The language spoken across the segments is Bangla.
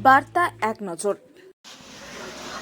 বার্তা এক নজর।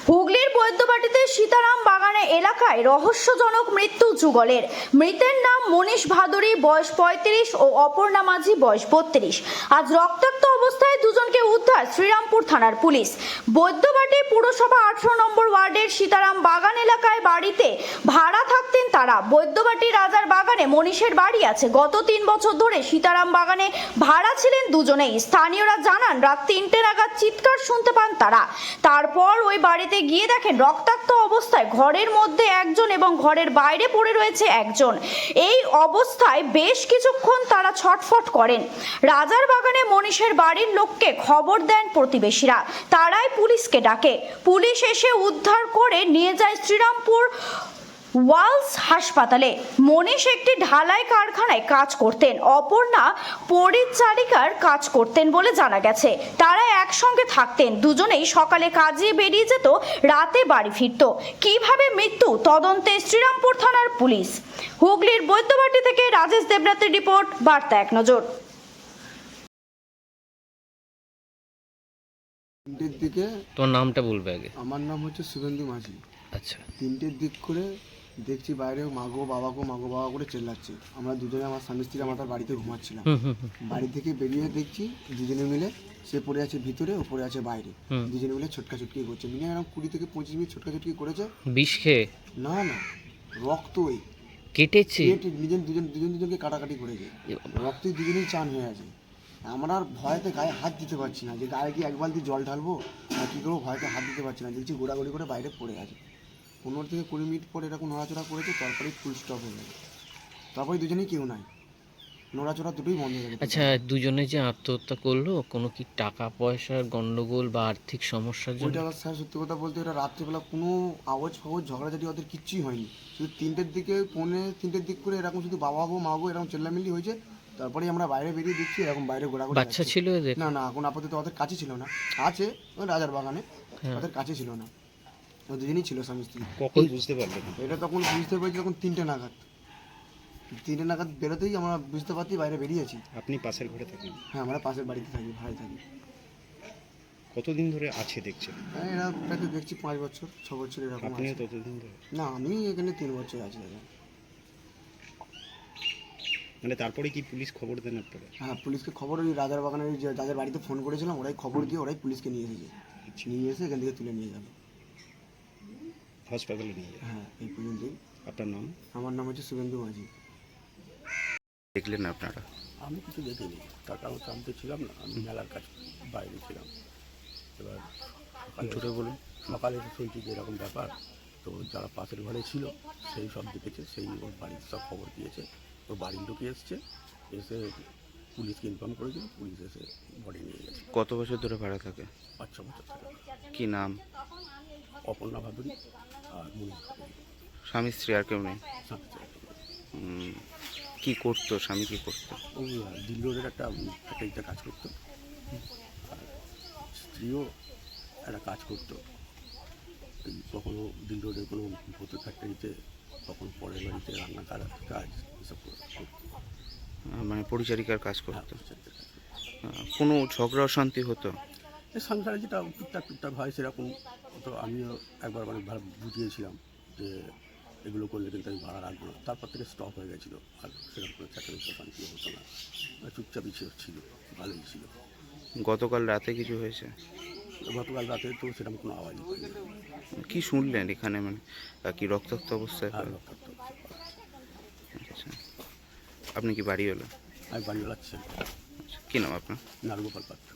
হুগলির বৈদ্যবাটিতে সীতারাম বাগানে এলাকায় রহস্যজনক মৃত্যু যুগলের। মৃতের নাম মনীষ ভাদুরী, বয়স 35 ও অপর্ণা মাঝি, বয়স 32। আজ রক্তাক্ত অবস্থায় দুজনকে উদ্ধার শ্রীরামপুর থানার পুলিশ। বৈদ্যবাটি পুরসভা 18 নম্বর ওয়ার্ডের সীতারাম বাগান এলাকায় বাড়িতে ভাড়া থাকতেন তারা। বৈদ্যবাটি রাজার বাগানে মনীষের বাড়ি আছে। গত 3 বছর ধরে সীতারাম বাগানে ভাড়া ছিলেন দুজনেই। স্থানীয়রা জানান রাত 3টে নাগাদ চিৎকার শুনতে পান তারা। তারপর ওই বাড়িতে গিয়ে দেখেন রক্তাক্ত অবস্থায় ঘরের মধ্যে একজন এবং ঘরের বাইরে পড়ে রয়েছে একজন। এই অবস্থায় বেশ কিছুক্ষণ তারা ছটফট করেন। রাজার বাগানে মনীষের বাড়ির লোককে খবর দেন প্রতিবেশীরা। তারাই পুলিশকে ডাকে। পুলিশ এসে উদ্ধার করে নিয়ে যায় শ্রীরামপুর ওয়ালস হাসপাতালে। মনীষ একটি ঢালাই কারখানায় কাজ করতেন, অপর্ণা পরিচারিকার কাজ করতেন বলে জানা গেছে। তারা একসঙ্গে থাকতেন। দুজনেই সকালে কাজে বেরিয়ে যেত, রাতে বাড়ি ফিরত। কিভাবে মৃত্যু, তদন্তে শ্রীরামপুর থানার পুলিশ। হুগলির বৈদ্যবাটি থেকে রাজেশ দেবনাথের রিপোর্ট, বার্তা এক নজর। তিনটের দিকে। তোমার নামটা বলবে আগে। আমার নাম হচ্ছে শুভেন্দু মাঝি। আচ্ছা, 3টের দিক করে দেখছি বাইরে মাগো বাবা করে চেল্লাচ্ছে। আমরা দুজনে, আমার স্বামী স্ত্রী, আমার তার বাড়িতে ঘুমাচ্ছিলাম। বাড়ি থেকে বেরিয়ে দেখছি দুজনে মিলে, সে পড়ে আছে ভিতরে, ও পড়ে আছে বাইরে। দুজনে মিলে ছোটকাছুটকি করছে। মিনিমাম এরকম 20 থেকে 25 মিনিট ছোটকাছুটকি করেছে। বিষ খেয়ে? না, রক্ত ওই কেটেছে, দুজনকে কাটাকাটি করেছে। রক্তে দুজনেই চান হয়ে আছে। আমরা আর ভয়তে গায়ে হাত দিতে পারছি না, যে গায়ে কি এক বালতি জল ঢালবো আর কী করবো, ভয়তে হাত দিতে পারছি না। দেখছি গোড়াগড়ি করে বাইরে পড়ে আছে। 15 থেকে 20 মিনিট পরে এরকম নড়াচড়া করেছে, তারপরেই ফুল স্টপ হয়ে গেছে। তারপরে দুজনেই কেউ নাই, নড়াচড়া দুটোই বন্ধ হয়ে গেছে। আচ্ছা, দুজনে যে আত্মহত্যা করলো, কোনো কি টাকা পয়সার গন্ডগোল বা আর্থিক সমস্যার জন্য? ওইটা স্যার সত্যি কথা বলতে, এটা রাত্রিবেলা কোনো আওয়াজ ফাওয়াজ ঝগড়াঝাটি ওদের কিচ্ছুই হয়নি। শুধু 3টের দিকে, 3:45 দিক করে এরকম শুধু বাবা গো মা গো এরকম চেল্লামিল্লি হয়েছে। তারপরে আমরা বাইরে বেরিয়ে দেখছি এরকম বাইরে ঘোরাঘুরি। বাচ্চা ছিল এদের? না, এখন আপাতত ওদের কাছে ছিল না। আছে ওই রাজার বাগানে, ওদের কাছে ছিল না। ও দুজনেই ছিল স্বামী স্ত্রী। কখন বুঝতে পারলেন? এটা তখন বুঝতে পেরেছি যখন 3টে নাগাদ বেরোতেই আমরা বুঝতে পারছি বাইরে বেরিয়েছি। আপনি পাশের ঘরে থাকেন? হ্যাঁ, আমরা পাশের বাড়িতে থাকি, ভাড়ায় থাকি। কতদিন ধরে আছে দেখছেন? হ্যাঁ, এরা প্রায় দেখছি 5 বছর 6 বছর এরকম। আপনিও আছে। ততদিন ধরে? না, আমি এখানে 3 বছর আছি। মানে তারপরে কি পুলিশ খবর দেন আপনারা? হ্যাঁ, পুলিশকে খবর, ওই রাজার বাগানের যে যাদের বাড়িতে ফোন করেছিলাম ওরাই খবর দিয়ে ওরাই পুলিশকে নিয়ে এসেছে। নিয়ে এসে এখান থেকে তুলে নিয়ে গেল হাসপাতালে নিয়ে যায়? হ্যাঁ, এই পর্যন্তই। আপনার নাম? আমার নাম হচ্ছে শুভেন্দু মাঝি। দেখলেন আপনারা? আমি কিছু দেখিনি, তার কারণ আমি তো ছিলাম না, আমি মেলার কাছে বাইরে ছিলাম। এবার সকালে এসে শুনছি যে এরকম ব্যাপার। তো যারা পাশের ঘরে ছিল সেই সব দেখেছে, সেই ওর বাড়ির সব খবর দিয়েছে। ওর বাড়ির লোকে এসছে, এসে পুলিশকে ইনফর্ম করেছিল, পুলিশ এসে বডি নিয়ে গেছে। কত বছর ধরে ভাড়া থাকে? 5-6 বছর থেকে। কি নাম? অপর্ণা ভাদুরী আর মনীষ ভাদুরী। স্বামী স্ত্রী আর কেউ নেই? স্বামী স্ত্রী। কি করতো স্বামী, কি করতো? ও দিল রোডের একটা ফ্যাক্টরিতে কাজ করতো, আর স্ত্রীও একটা কাজ করতো। এই কখনো দিল রোডের কোনো ভূতের ফ্যাক্টরিতে, কখন পরের বাড়িতে রান্না কাজ এসব করতো। মানে পরিচারিকার কাজ হ্যাঁ, করতো? পরিচারিকার কাজ করতো। কোনো ঝগড়া অশান্তি হতো? এই সংসারে যেটা টুকটাক হয় সেরকম। তো আমিও একবার অনেক ভালো বুঝিয়েছিলাম যে এগুলো করলে কিন্তু আমি ভাড়া রাখবো না। তারপর থেকে স্টপ হয়ে গেছিলো, আর সেরকম কোনো চাকরি শান্তি হতো না, চুপচাপই ছিল, ভালোই ছিল। গতকাল রাতে কিছু হয়েছে? গতকাল রাতে তো সেরকম কোনো আওয়াজই পাইনি। কি শুনলেন এখানে, মানে কি রক্তাক্ত অবস্থায়? আর রক্তাক্ত অবস্থা। আচ্ছা, আপনি কি বাড়ি হলো? আমি বাড়ি বেড়াচ্ছি। আচ্ছা, কী নাম আপনার? নারগোপাল পাত্র।